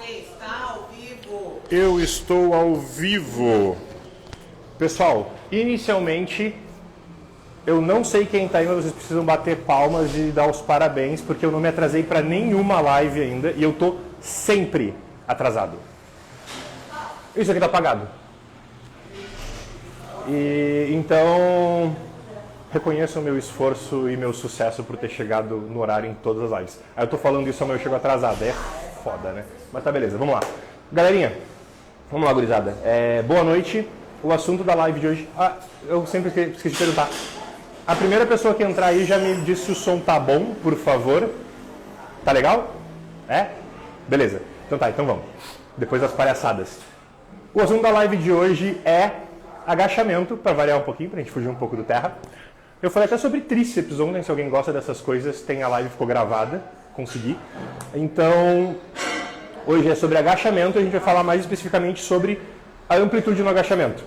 Está ao vivo. Eu estou ao vivo. Pessoal, inicialmente, eu não sei quem está aí, mas vocês precisam bater palmas e dar os parabéns, porque eu não me atrasei para nenhuma live ainda e eu tô sempre atrasado. Isso aqui tá apagado. E então, reconheçam o meu esforço e meu sucesso por ter chegado no horário em todas as lives. Aí eu tô falando isso, mas eu chego atrasado. É foda, né? Mas tá beleza, vamos lá. Galerinha, vamos lá, gurizada. Boa noite. O assunto da live de hoje... Ah, eu sempre esqueci de perguntar. A primeira pessoa que entrar aí já me disse se o som tá bom, por favor. Tá legal? É? Beleza. Então tá, então vamos. Depois das palhaçadas. O assunto da live de hoje é agachamento, para variar um pouquinho, pra gente fugir um pouco do terra. Eu falei até sobre tríceps ontem, se alguém gosta dessas coisas, tem a live, ficou gravada, consegui. Então, hoje é sobre agachamento, a gente vai falar mais especificamente sobre a amplitude no agachamento.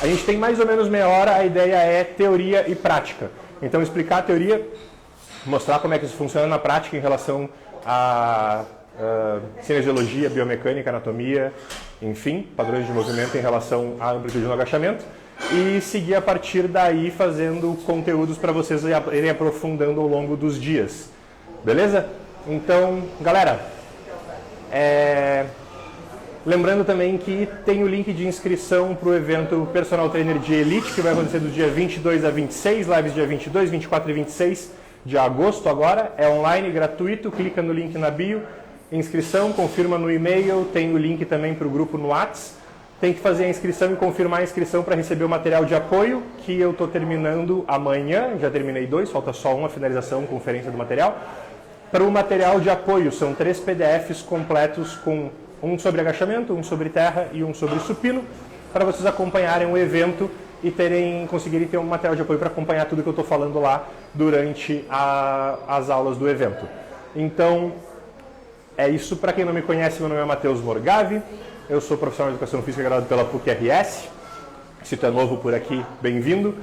A gente tem mais ou menos meia hora, a ideia é teoria e prática. Então, explicar a teoria, mostrar como é que isso funciona na prática em relação a cinesiologia, biomecânica, anatomia, enfim, padrões de movimento em relação à amplitude no agachamento. E seguir a partir daí fazendo conteúdos para vocês irem aprofundando ao longo dos dias. Beleza? Então, galera, lembrando também que tem o link de inscrição para o evento Personal Trainer de Elite, que vai acontecer do dia 22 a 26, lives dia 22, 24 e 26 de agosto agora. É online, gratuito, clica no link na bio, inscrição, confirma no e-mail, tem o link também para o grupo no WhatsApp. Tem que fazer a inscrição e confirmar a inscrição para receber o material de apoio, que eu estou terminando amanhã, já terminei 2, falta só uma finalização, conferência do material. Para o material de apoio, são 3 PDFs completos com um sobre agachamento, um sobre terra e um sobre supino, para vocês acompanharem o evento e conseguirem ter um material de apoio para acompanhar tudo que eu estou falando lá durante as aulas do evento. Então, é isso. Para quem não me conhece, meu nome é Matheus Morgavi. Eu sou profissional de Educação Física graduado pela PUC-RS. Se tu é novo por aqui, bem-vindo.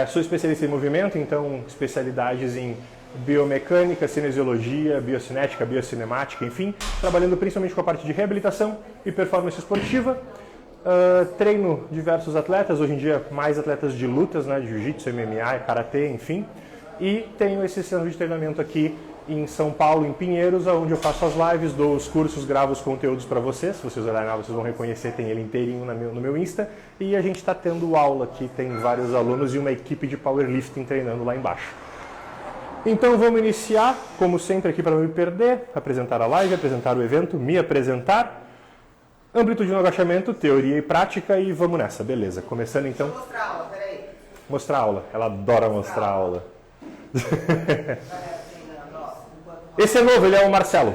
Sou especialista em movimento, então especialidades em biomecânica, cinesiologia, biocinética, biocinemática, enfim, trabalhando principalmente com a parte de reabilitação e performance esportiva. Treino diversos atletas, hoje em dia mais atletas de lutas, né, de jiu-jitsu, MMA, karatê, enfim. E tenho esse centro de treinamento aqui em São Paulo, em Pinheiros, onde eu faço as lives, dou os cursos, gravo os conteúdos para vocês. Se vocês olharem lá, vocês vão reconhecer, tem ele inteirinho no meu Insta. E a gente está tendo aula aqui, tem vários alunos e uma equipe de powerlifting treinando lá embaixo. Então vamos iniciar, como sempre aqui para não me perder, apresentar a live, apresentar o evento, me apresentar. Amplitude no agachamento, teoria e prática e vamos nessa, beleza. Começando então... Deixa eu mostrar a aula, peraí. Mostrar a aula, ela adora mostrar a aula. Esse é novo, ele é o Marcelo.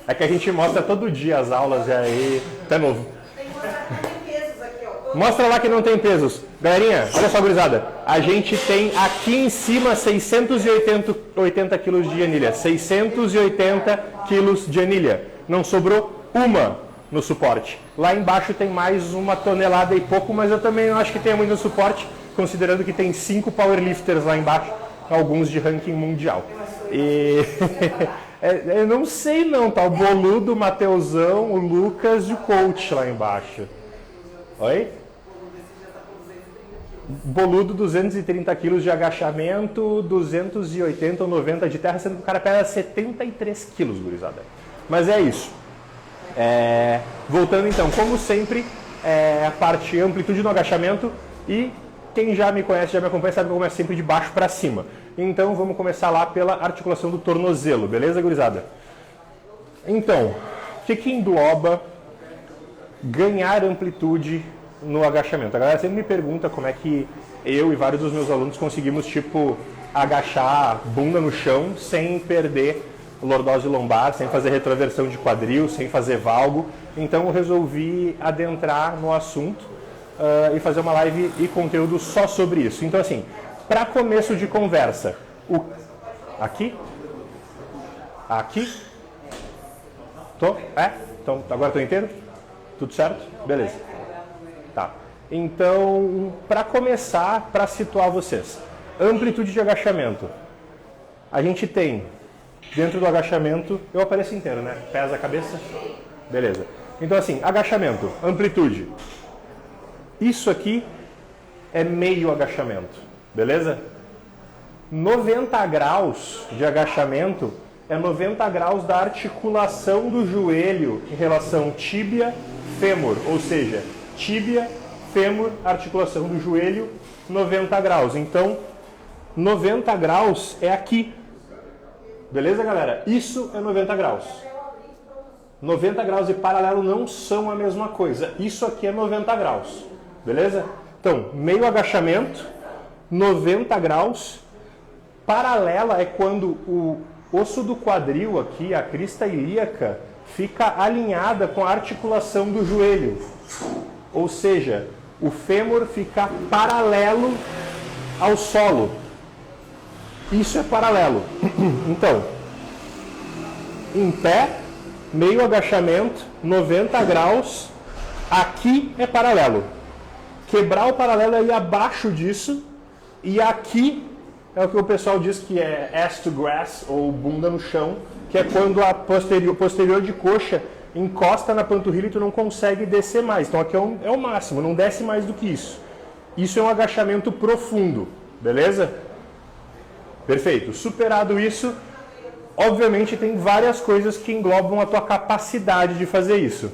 É que a gente mostra todo dia as aulas e aí... Tá novo. Tem que mostrar que não tem pesos aqui, ó. Mostra lá que não tem pesos. Galerinha, olha só, gurizada. A gente tem aqui em cima 680 quilos de anilha. 680 quilos de anilha. Não sobrou uma no suporte. Lá embaixo tem mais 1 tonelada e pouco, mas eu também não acho que tenha muito no suporte, considerando que tem 5 powerlifters lá embaixo, alguns de ranking mundial. E eu não sei não, tá o Boludo, o Mateusão, o Lucas e o Coach lá embaixo. Oi? Boludo, 230 quilos de agachamento, 280 ou 90 de terra, sendo que o cara pesa 73 quilos, gurizada. Mas é isso. Voltando então, como sempre, a parte amplitude no agachamento e quem já me conhece, já me acompanha, sabe que eu começo sempre de baixo para cima. Então vamos começar lá pela articulação do tornozelo, beleza, gurizada? Então, o que engloba ganhar amplitude no agachamento? A galera sempre me pergunta como é que eu e vários dos meus alunos conseguimos, tipo, agachar a bunda no chão sem perder lordose lombar, sem fazer retroversão de quadril, sem fazer valgo. Então eu resolvi adentrar no assunto e fazer uma live e conteúdo só sobre isso. Então assim, para começo de conversa, aqui? Aqui? Tô? Então agora estou inteiro? Tudo certo? Beleza. Tá. Então, para começar, para situar vocês, amplitude de agachamento. A gente tem dentro do agachamento, eu apareço inteiro, né? Pesa a cabeça? Beleza. Então assim, agachamento, amplitude. Isso aqui é meio agachamento, beleza? 90 graus de agachamento é 90 graus da articulação do joelho em relação tíbia-fêmur, ou seja, tíbia-fêmur, articulação do joelho, 90 graus. Então, 90 graus é aqui. Beleza, galera? Isso é 90 graus. 90 graus e paralelo não são a mesma coisa. Isso aqui é 90 graus. Beleza? Então, meio agachamento, 90 graus. Paralela é quando o osso do quadril aqui, a crista ilíaca, fica alinhada com a articulação do joelho. Ou seja, o fêmur fica paralelo ao solo. Isso é paralelo. Então, em pé, meio agachamento, 90 graus, aqui é paralelo. Quebrar o paralelo é ir abaixo disso, e aqui é o que o pessoal diz que é ass to grass, ou bunda no chão, que é quando a posterior de coxa encosta na panturrilha e tu não consegue descer mais. Então aqui é o máximo, não desce mais do que isso. Isso é um agachamento profundo, beleza? Perfeito. Superado isso, obviamente tem várias coisas que englobam a tua capacidade de fazer isso.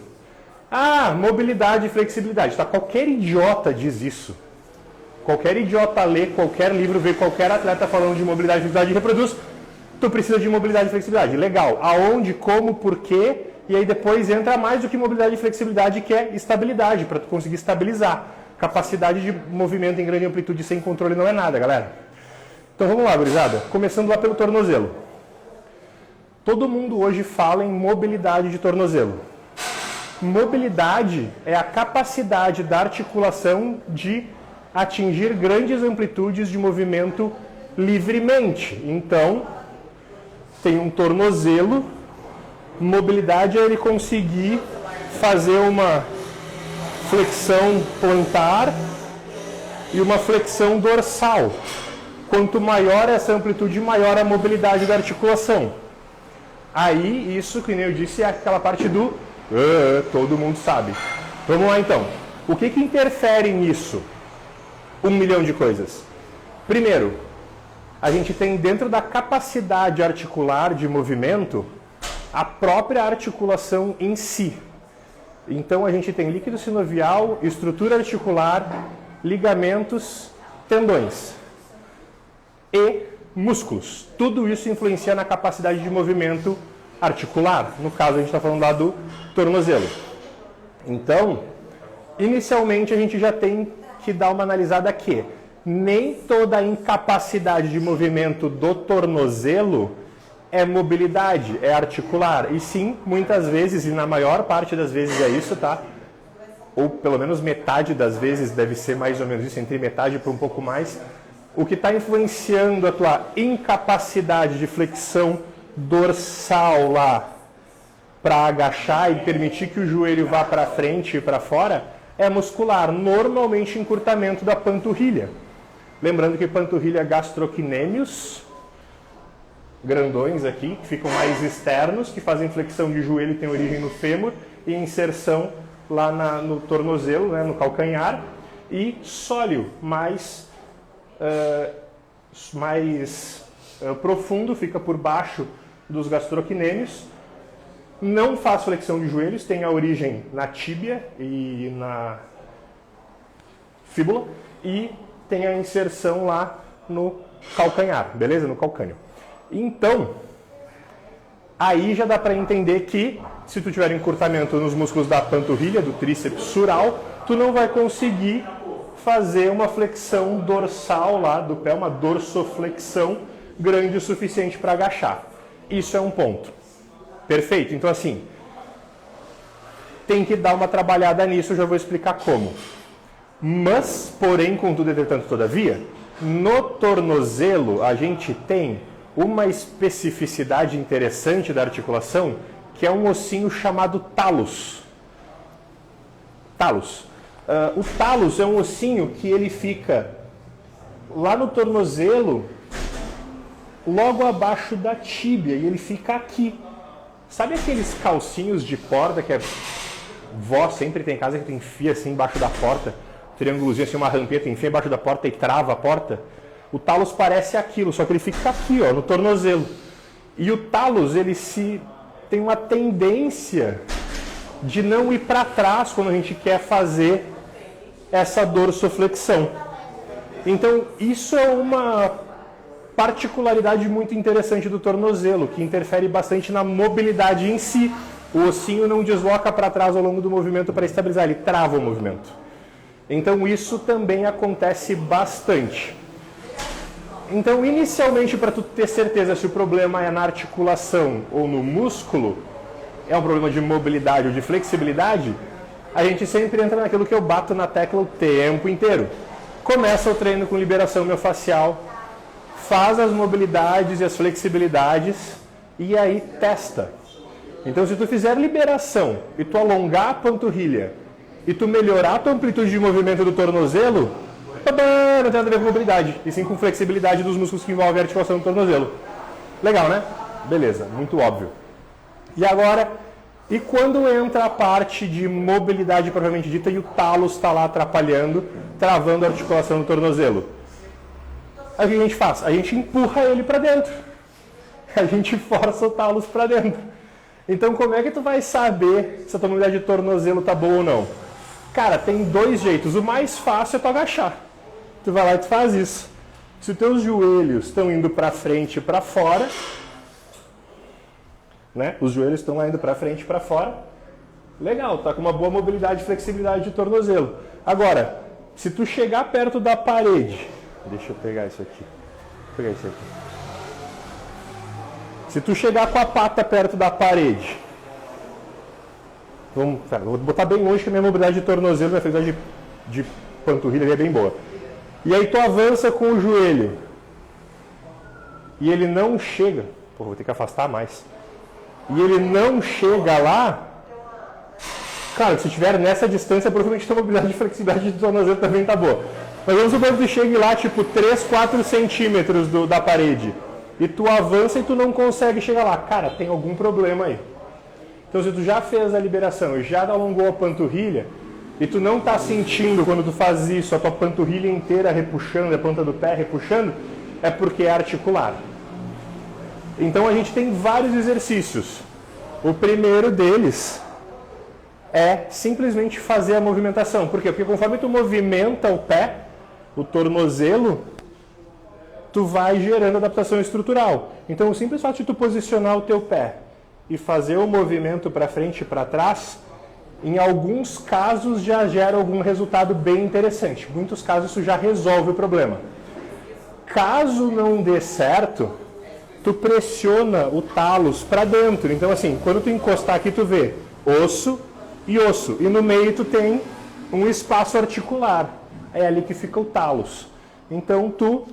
Ah, mobilidade e flexibilidade. Tá? Qualquer idiota diz isso. Qualquer idiota lê qualquer livro, vê qualquer atleta falando de mobilidade e flexibilidade e reproduz. Tu precisa de mobilidade e flexibilidade. Legal. Aonde, como, porquê. E aí depois entra mais do que mobilidade e flexibilidade, que é estabilidade, para tu conseguir estabilizar. Capacidade de movimento em grande amplitude sem controle não é nada, galera. Então vamos lá, gurizada. Começando lá pelo tornozelo. Todo mundo hoje fala em mobilidade de tornozelo. Mobilidade é a capacidade da articulação de atingir grandes amplitudes de movimento livremente. Então, tem um tornozelo. Mobilidade é ele conseguir fazer uma flexão plantar e uma flexão dorsal. Quanto maior essa amplitude, maior a mobilidade da articulação. Aí, isso, que nem eu disse, é aquela parte do todo mundo sabe. Vamos lá, então. O que interfere nisso? 1 milhão de coisas. Primeiro, a gente tem dentro da capacidade articular de movimento a própria articulação em si. Então, a gente tem líquido sinovial, estrutura articular, ligamentos, tendões e músculos. Tudo isso influencia na capacidade de movimento articular. No caso, a gente está falando lá do tornozelo. Então, inicialmente, a gente já tem que dar uma analisada aqui. Nem toda a incapacidade de movimento do tornozelo é mobilidade, é articular. E sim, muitas vezes, e na maior parte das vezes é isso, tá? Ou pelo menos metade das vezes deve ser mais ou menos isso, entre metade para um pouco mais. O que está influenciando a tua incapacidade de flexão dorsal lá para agachar e permitir que o joelho vá para frente e para fora é muscular, normalmente encurtamento da panturrilha. Lembrando que panturrilha gastrocnêmios, grandões aqui, que ficam mais externos, que fazem flexão de joelho e tem origem no fêmur, e inserção lá no tornozelo, né, no calcanhar, e sóleo, mais profundo, fica por baixo dos gastrocnêmios. Não faz flexão de joelhos, tem a origem na tíbia e na fíbula, e tem a inserção lá no calcanhar, beleza? No calcânio. Então, aí já dá para entender que se tu tiver encurtamento nos músculos da panturrilha, do tríceps sural, tu não vai conseguir fazer uma flexão dorsal lá do pé, uma dorsoflexão grande o suficiente para agachar. Isso é um ponto. Perfeito? Então assim, tem que dar uma trabalhada nisso, eu já vou explicar como. Mas, porém, contudo, entretanto, todavia, no tornozelo a gente tem uma especificidade interessante da articulação, que é um ossinho chamado talos. Talos. O talos é um ossinho que ele fica lá no tornozelo, logo abaixo da tíbia e ele fica aqui. Sabe aqueles calcinhos de porta que a vó sempre tem em casa que tu enfia assim embaixo da porta? Triângulozinho assim, uma rampinha, tu enfia embaixo da porta e trava a porta? O talos parece aquilo, só que ele fica aqui, ó, no tornozelo. E o talos, ele tem uma tendência de não ir para trás quando a gente quer fazer essa dorsoflexão. Então, isso é uma particularidade muito interessante do tornozelo, que interfere bastante na mobilidade em si. O ossinho não desloca para trás ao longo do movimento para estabilizar, ele trava o movimento. Então, isso também acontece bastante. Então, inicialmente, para tu ter certeza se o problema é na articulação ou no músculo, é um problema de mobilidade ou de flexibilidade, a gente sempre entra naquilo que eu bato na tecla o tempo inteiro. Começa o treino com liberação miofascial, faz as mobilidades e as flexibilidades e aí testa. Então, se tu fizer liberação e tu alongar a panturrilha e tu melhorar a tua amplitude de movimento do tornozelo, não tem nada a ver com mobilidade, e sim com flexibilidade dos músculos que envolvem a articulação do tornozelo. Legal, né? Beleza, muito óbvio. E agora, e quando entra a parte de mobilidade propriamente dita e o talos está lá atrapalhando, travando a articulação do tornozelo? Aí o que a gente faz? A gente empurra ele para dentro. A gente força o talos para dentro. Então, como é que tu vai saber se a tua mobilidade de tornozelo tá boa ou não? Cara, tem dois jeitos. O mais fácil é tu agachar. Tu vai lá e tu faz isso. Se os teus joelhos estão indo para frente e para fora, né? Os joelhos estão lá indo para frente e para fora, legal, tá com uma boa mobilidade e flexibilidade de tornozelo. Agora, se tu chegar perto da parede, deixa eu pegar isso aqui. Vou pegar isso aqui. Se tu chegar com a pata perto da parede, vou botar bem longe que a minha mobilidade de tornozelo, minha flexibilidade de panturrilha é bem boa. E aí tu avança com o joelho e ele não chega, vou ter que afastar mais, e ele não chega lá, claro, se estiver nessa distância, provavelmente a mobilidade de flexibilidade de tornozelo também tá boa. Mas vamos supor que tu chegue lá, tipo, 3, 4 centímetros da parede, e tu avança e tu não consegue chegar lá. Cara, tem algum problema aí. Então, se tu já fez a liberação e já alongou a panturrilha, e tu não está sentindo quando tu faz isso, a tua panturrilha inteira repuxando, a ponta do pé repuxando, é porque é articular. Então a gente tem vários exercícios. O primeiro deles é simplesmente fazer a movimentação. Por quê? Porque conforme tu movimenta o pé, o tornozelo, tu vai gerando adaptação estrutural. Então o simples fato de tu posicionar o teu pé e fazer o movimento para frente e para trás, em alguns casos já gera algum resultado bem interessante. Em muitos casos isso já resolve o problema. Caso não dê certo, tu pressiona o talos para dentro. Então assim, quando tu encostar aqui tu vê osso e osso. E no meio tu tem um espaço articular. É ali que fica o talos. Então tu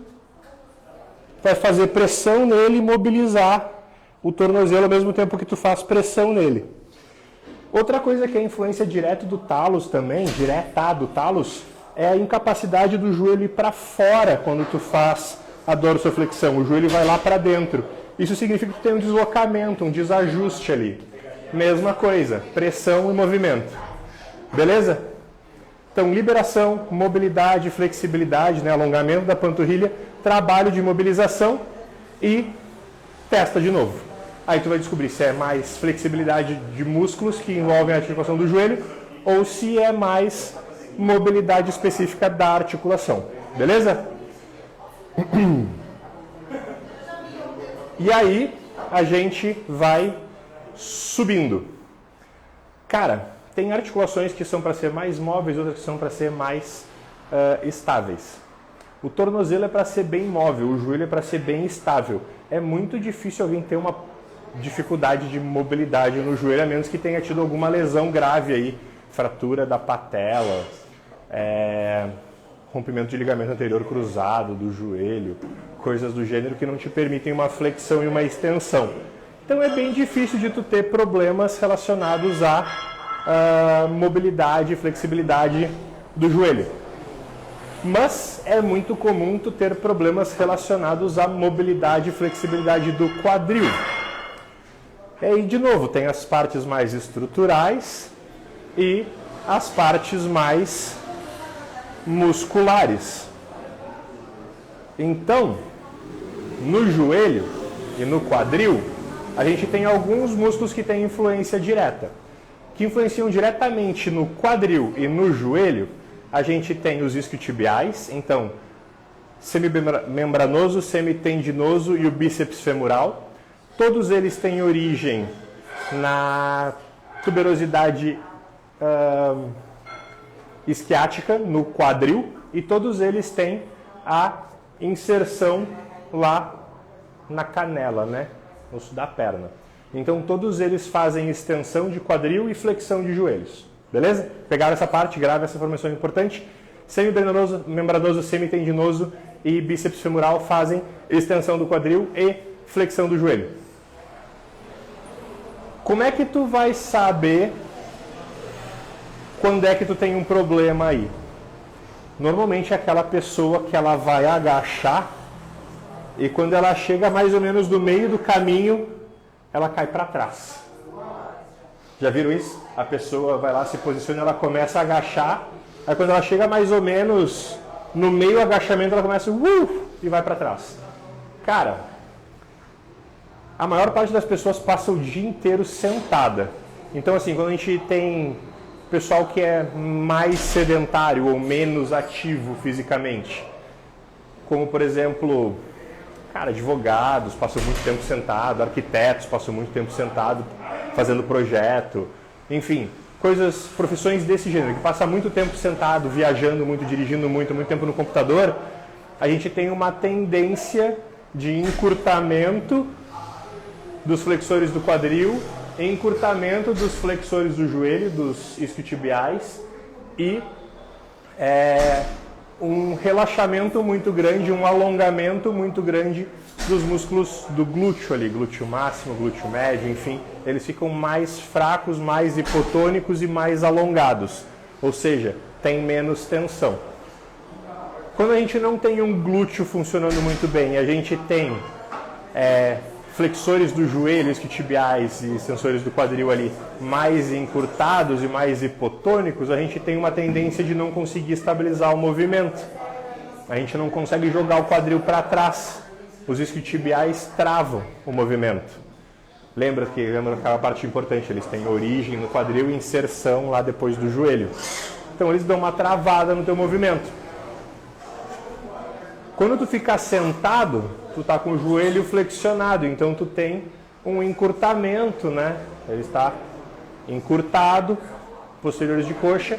vai fazer pressão nele e mobilizar o tornozelo ao mesmo tempo que tu faz pressão nele. Outra coisa que é influência direta do talos também, direta do talos, é a incapacidade do joelho ir para fora quando tu faz a dorsoflexão. O joelho vai lá para dentro. Isso significa que tu tem um deslocamento, um desajuste ali. Mesma coisa, pressão e movimento. Beleza? Então, liberação, mobilidade, flexibilidade, né? Alongamento da panturrilha, trabalho de mobilização e testa de novo. Aí tu vai descobrir se é mais flexibilidade de músculos que envolvem a articulação do joelho ou se é mais mobilidade específica da articulação. Beleza? E aí a gente vai subindo. Cara, tem articulações que são para ser mais móveis, outras que são para ser mais estáveis. O tornozelo é para ser bem móvel, o joelho é para ser bem estável. É muito difícil alguém ter uma dificuldade de mobilidade no joelho, a menos que tenha tido alguma lesão grave aí, fratura da patela, rompimento de ligamento anterior cruzado do joelho, coisas do gênero que não te permitem uma flexão e uma extensão. Então é bem difícil de tu ter problemas relacionados à mobilidade e flexibilidade do joelho. Mas é muito comum tu ter problemas relacionados à mobilidade e flexibilidade do quadril. E aí, de novo, tem as partes mais estruturais e as partes mais musculares. Então, no joelho e no quadril, a gente tem alguns músculos que têm influência direta. Que influenciam diretamente no quadril e no joelho, a gente tem os isquiotibiais, então, semimembranoso, semitendinoso e o bíceps femoral. Todos eles têm origem na tuberosidade isquiática, no quadril, e todos eles têm a inserção lá na canela, né? No osso da perna. Então, todos eles fazem extensão de quadril e flexão de joelhos. Beleza? Pegaram essa parte, grava essa informação importante. Semimembranoso, semitendinoso e bíceps femoral fazem extensão do quadril e flexão do joelho. Como é que tu vai saber quando é que tu tem um problema aí? Normalmente é aquela pessoa que ela vai agachar e quando ela chega mais ou menos no meio do caminho, ela cai para trás. Já viram isso? A pessoa vai lá, se posiciona, ela começa a agachar, aí quando ela chega mais ou menos no meio do agachamento, ela começa e vai para trás. Cara, a maior parte das pessoas passa o dia inteiro sentada. Então, assim, quando a gente tem pessoal que é mais sedentário ou menos ativo fisicamente, como, por exemplo, cara, advogados passam muito tempo sentado, arquitetos passam muito tempo sentado fazendo projeto, enfim, profissões desse gênero, que passa muito tempo sentado, viajando muito, dirigindo muito, muito tempo no computador, a gente tem uma tendência de encurtamento dos flexores do quadril, encurtamento dos flexores do joelho, dos isquiotibiais e um relaxamento muito grande, um alongamento muito grande dos músculos do glúteo ali, glúteo máximo, glúteo médio, enfim, eles ficam mais fracos, mais hipotônicos e mais alongados, ou seja, tem menos tensão. Quando a gente não tem um glúteo funcionando muito bem, a gente tem flexores do joelho, isquiotibiais e extensores do quadril ali mais encurtados e mais hipotônicos, a gente tem uma tendência de não conseguir estabilizar o movimento. A gente não consegue jogar o quadril para trás. Os isquiotibiais travam o movimento. Lembra aquela parte importante, eles têm origem no quadril e inserção lá depois do joelho. Então eles dão uma travada no teu movimento. Quando tu fica sentado, tu tá com o joelho flexionado, então tu tem um encurtamento, né? Ele está encurtado, posteriores de coxa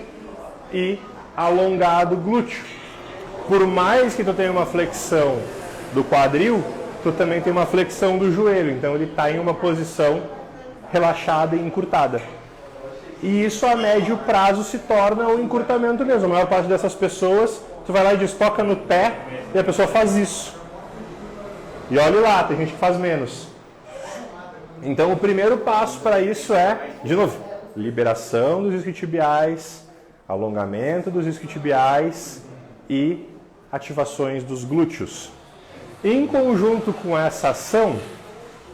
e alongado glúteo. Por mais que tu tenha uma flexão do quadril, tu também tem uma flexão do joelho, então ele está em uma posição relaxada e encurtada. E isso a médio prazo se torna um encurtamento mesmo. A maior parte dessas pessoas, tu vai lá e desfoca no pé e a pessoa faz isso. E olha lá, tem gente que faz menos. Então o primeiro passo para isso é, de novo, liberação dos isquiotibiais, alongamento dos isquiotibiais e ativações dos glúteos. Em conjunto com essa ação,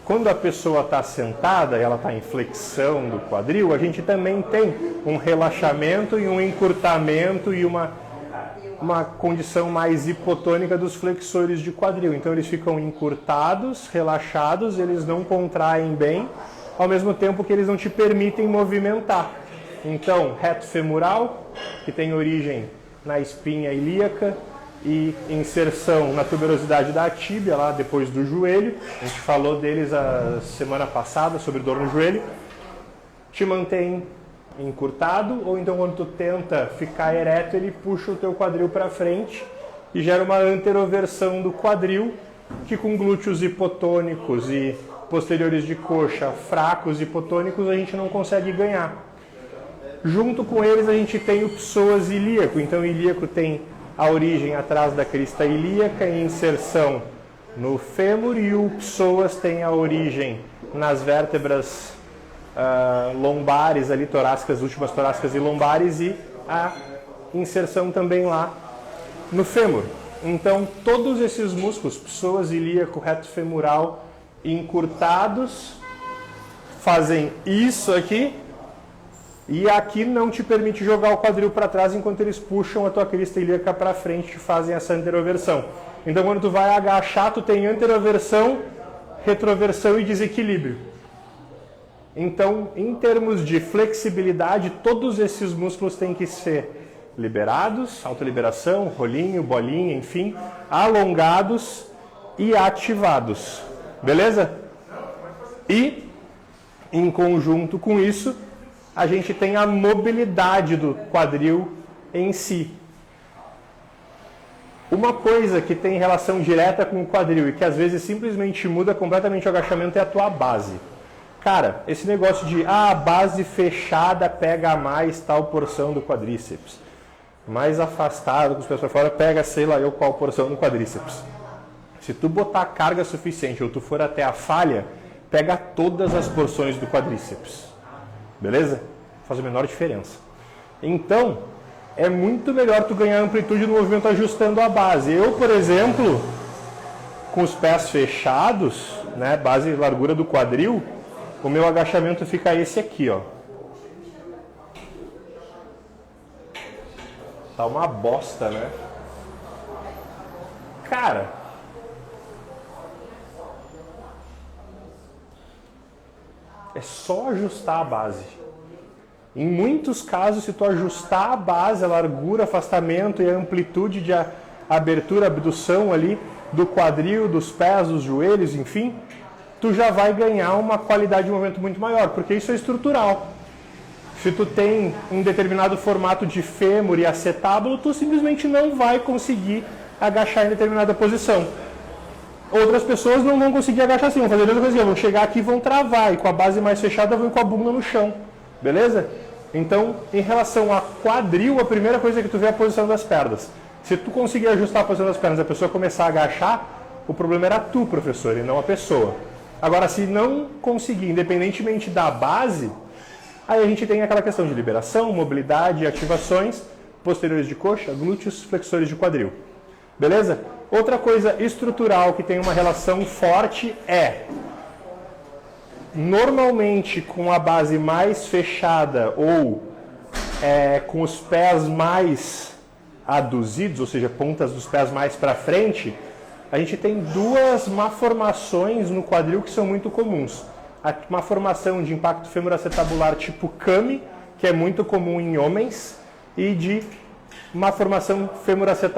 quando a pessoa está sentada e ela está em flexão do quadril, a gente também tem um relaxamento e um encurtamento e uma condição mais hipotônica dos flexores de quadril. Então eles ficam encurtados, relaxados, eles não contraem bem, ao mesmo tempo que eles não te permitem movimentar. Então, reto femoral, que tem origem na espinha ilíaca, e inserção na tuberosidade da tíbia, lá depois do joelho. A gente falou deles a semana passada, sobre dor no joelho. Te mantém encurtado, ou então quando tu tenta ficar ereto, ele puxa o teu quadril para frente e gera uma anteroversão do quadril, que com glúteos hipotônicos e posteriores de coxa fracos e hipotônicos a gente não consegue ganhar. Junto com eles a gente tem o psoas ilíaco. Então o ilíaco tem a origem atrás da crista ilíaca e inserção no fêmur, e o psoas tem a origem nas vértebras lombares, ali, torácicas, últimas torácicas e lombares, e a inserção também lá no fêmur. Então, todos esses músculos, psoas ilíaco, reto femoral, encurtados, fazem isso aqui, e aqui não te permite jogar o quadril para trás enquanto eles puxam a tua crista ilíaca para frente e fazem essa anteroversão. Então, quando tu vai agachar, tu tem anteroversão, retroversão e desequilíbrio. Então, em termos de flexibilidade, todos esses músculos têm que ser liberados, autoliberação, rolinho, bolinha, enfim, alongados e ativados. Beleza? E, em conjunto com isso, a gente tem a mobilidade do quadril em si. Uma coisa que tem relação direta com o quadril e que às vezes simplesmente muda completamente o agachamento é a tua base. Cara, esse negócio de a base fechada pega mais tal porção do quadríceps. Mais afastado, com os pés para fora, pega sei lá eu qual porção do quadríceps. Se tu botar carga suficiente ou tu for até a falha, pega todas as porções do quadríceps. Beleza? Faz a menor diferença. Então, é muito melhor tu ganhar amplitude no movimento ajustando a base. Eu, por exemplo, com os pés fechados, né, base e largura do quadril, o meu agachamento fica esse aqui, ó. Tá uma bosta, né? Cara, é só ajustar a base. Em muitos casos, se tu ajustar a base, a largura, afastamento e a amplitude de abertura, abdução ali do quadril, dos pés, dos joelhos, enfim, tu já vai ganhar uma qualidade de movimento muito maior, porque isso é estrutural. Se tu tem um determinado formato de fêmur e acetábulo, tu simplesmente não vai conseguir agachar em determinada posição. Outras pessoas não vão conseguir agachar assim, vão fazer a mesma coisa, vão chegar aqui e vão travar, e com a base mais fechada vão com a bunda no chão. Beleza? Então, em relação a quadril, a primeira coisa que tu vê é a posição das pernas. Se tu conseguir ajustar a posição das pernas e a pessoa começar a agachar, o problema era tu, professor, e não a pessoa. Agora, se não conseguir, independentemente da base, aí a gente tem aquela questão de liberação, mobilidade, ativações, posteriores de coxa, glúteos, flexores de quadril. Beleza? Outra coisa estrutural que tem uma relação forte é, normalmente com a base mais fechada ou com os pés mais aduzidos, ou seja, pontas dos pés mais para frente, a gente tem duas malformações no quadril que são muito comuns. Uma formação de impacto femoroacetabular tipo Kami, que é muito comum em homens, e de uma formação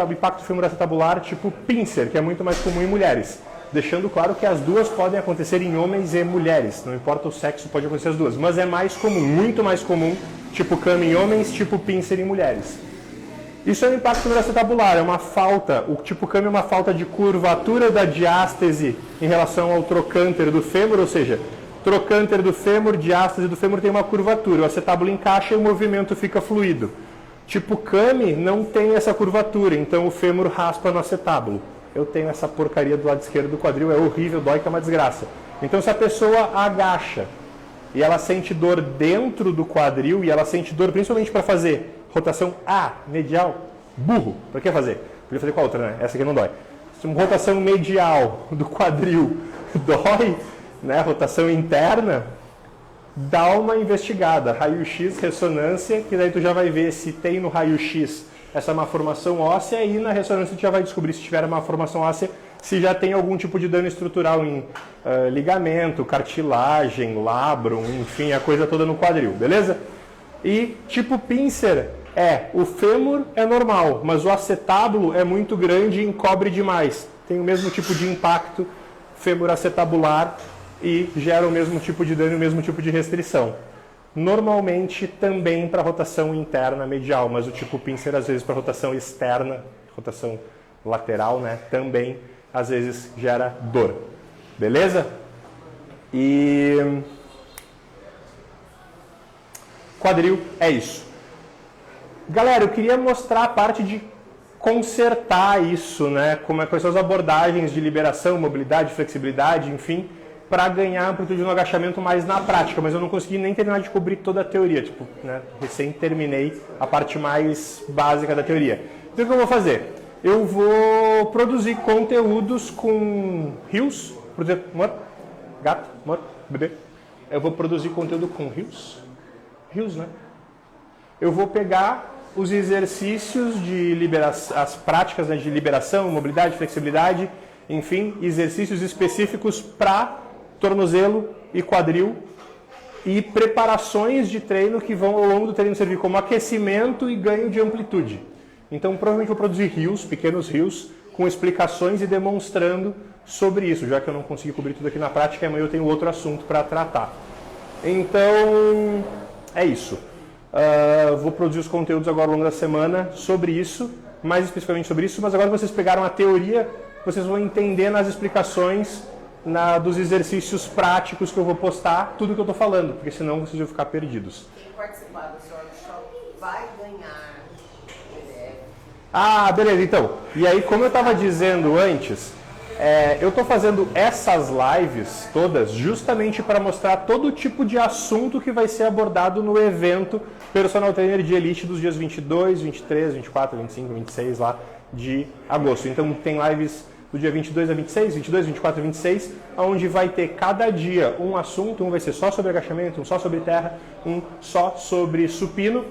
impacto femoroacetabular tipo Pincer, que é muito mais comum em mulheres. Deixando claro que as duas podem acontecer em homens e mulheres, não importa o sexo, pode acontecer as duas. Mas é mais comum, muito mais comum, tipo Kami em homens, tipo Pincer em mulheres. Isso é um impacto femoroacetabular, é uma falta, o tipo Kami é uma falta de curvatura da diástese em relação ao trocânter do fêmur, ou seja, trocânter do fêmur, diástase do fêmur tem uma curvatura, o acetábulo encaixa e o movimento fica fluido. Tipo Kami não tem essa curvatura, então o fêmur raspa no acetábulo. Eu tenho essa porcaria do lado esquerdo do quadril, é horrível, dói que é uma desgraça. Então se a pessoa agacha e ela sente dor dentro do quadril, e ela sente dor principalmente para fazer rotação medial, burro, para que fazer? Podia fazer com a outra, né? Essa aqui não dói. Se uma rotação medial do quadril dói, né? Rotação interna, dá uma investigada, raio-x, ressonância, que daí tu já vai ver se tem no raio-x essa malformação óssea, e na ressonância tu já vai descobrir se tiver uma malformação óssea, se já tem algum tipo de dano estrutural em ligamento, cartilagem, labrum, enfim, a coisa toda no quadril, beleza? E tipo Pincer, o fêmur é normal, mas o acetábulo é muito grande e encobre demais. Tem o mesmo tipo de impacto femoroacetabular e gera o mesmo tipo de dano e o mesmo tipo de restrição. Normalmente também para rotação interna medial, mas o tipo Pincer às vezes para rotação externa, rotação lateral, né, também às vezes gera dor. Beleza? E quadril é isso. Galera, eu queria mostrar a parte de consertar isso, né, quais são as abordagens de liberação, mobilidade, flexibilidade, enfim, para ganhar amplitude no agachamento mais na prática, mas eu não consegui nem terminar de cobrir toda a teoria, recém terminei a parte mais básica da teoria. Então o que eu vou fazer? eu vou produzir conteúdos com rios, por exemplo, amor, gato, amor, bebê. Eu vou produzir conteúdo com rios, né? Eu vou pegar os exercícios de liberação, as práticas, né, de liberação, mobilidade, flexibilidade, enfim, exercícios específicos para tornozelo e quadril e preparações de treino que vão ao longo do treino servir como aquecimento e ganho de amplitude. Então, provavelmente vou produzir rios, pequenos rios, com explicações e demonstrando sobre isso, já que eu não consegui cobrir tudo aqui na prática, amanhã eu tenho outro assunto para tratar. Então, é isso. Vou produzir os conteúdos agora ao longo da semana sobre isso, mais especificamente sobre isso, mas agora que vocês pegaram a teoria, vocês vão entender nas explicações dos exercícios práticos que eu vou postar, tudo que eu estou falando, porque senão vocês vão ficar perdidos. Quem participar do seu workshop vai ganhar PDF. Ah, beleza, então. E aí, como eu estava dizendo antes, eu estou fazendo essas lives todas justamente para mostrar todo tipo de assunto que vai ser abordado no evento Personal Trainer de Elite dos dias 22, 23, 24, 25, 26 lá de agosto. Então tem lives do dia 22 a 26, 22, 24 e 26, onde vai ter cada dia um assunto, um vai ser só sobre agachamento, um só sobre terra, um só sobre supino.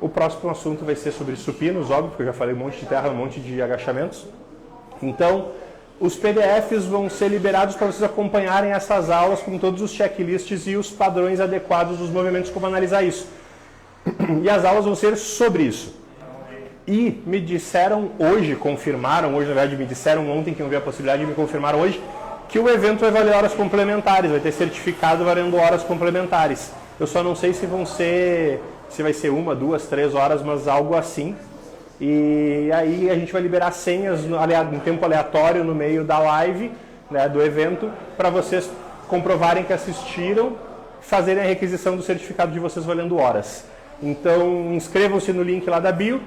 O próximo assunto vai ser sobre supinos, óbvio, porque eu já falei um monte de terra, um monte de agachamentos. Então, os PDFs vão ser liberados para vocês acompanharem essas aulas com todos os checklists e os padrões adequados dos movimentos, como analisar isso. E as aulas vão ser sobre isso. E me disseram hoje, confirmaram hoje, na verdade me disseram ontem que não havia a possibilidade, e me confirmaram hoje, que o evento vai valer horas complementares, vai ter certificado valendo horas complementares. Eu só não sei se vai ser 1, 2, 3 horas, mas algo assim. E aí a gente vai liberar senhas em tempo aleatório no meio da live, né, do evento, para vocês comprovarem que assistiram, fazerem a requisição do certificado de vocês valendo horas. Então inscrevam-se no link lá da bio.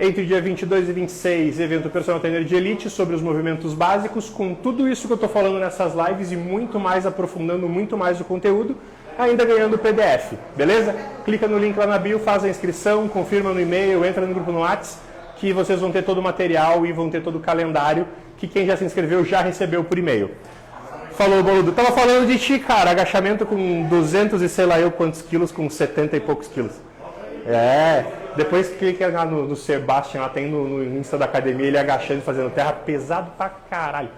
Entre o dia 22 e 26, evento Personal Trainer de Elite sobre os movimentos básicos, com tudo isso que eu estou falando nessas lives e muito mais, aprofundando muito mais o conteúdo, ainda ganhando o PDF, beleza? Clica no link lá na bio, faz a inscrição, confirma no e-mail, entra no grupo no WhatsApp, que vocês vão ter todo o material e vão ter todo o calendário que quem já se inscreveu já recebeu por e-mail. Falou, boludo. Tava falando de ti, cara, agachamento com 200 e sei lá eu quantos quilos, com 70 e poucos quilos. Depois clica lá no Sebastian, lá tem no Insta da academia, ele agachando, fazendo terra, pesado pra caralho.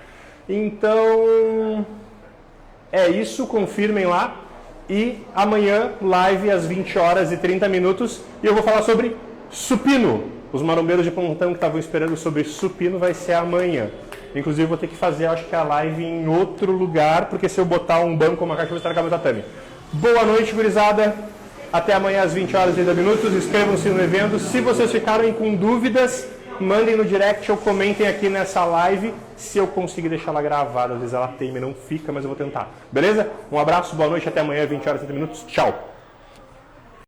Então, é isso, confirmem lá. E amanhã, live às 20 horas e 30 minutos, e eu vou falar sobre supino. Os marombeiros de pontão que estavam esperando sobre supino vai ser amanhã. Inclusive, vou ter que fazer, acho que a live em outro lugar, porque se eu botar um banco ou uma caixa, eu vou estragar meu tatame. Boa noite, gurizada. Até amanhã às 20 horas e 30 minutos. Inscrevam-se no evento. Se vocês ficarem com dúvidas, mandem no direct ou comentem aqui nessa live. Se eu conseguir deixar ela gravada, às vezes ela teima e não fica, mas eu vou tentar. Beleza? Um abraço, boa noite, até amanhã, 20 horas e 30 minutos. Tchau!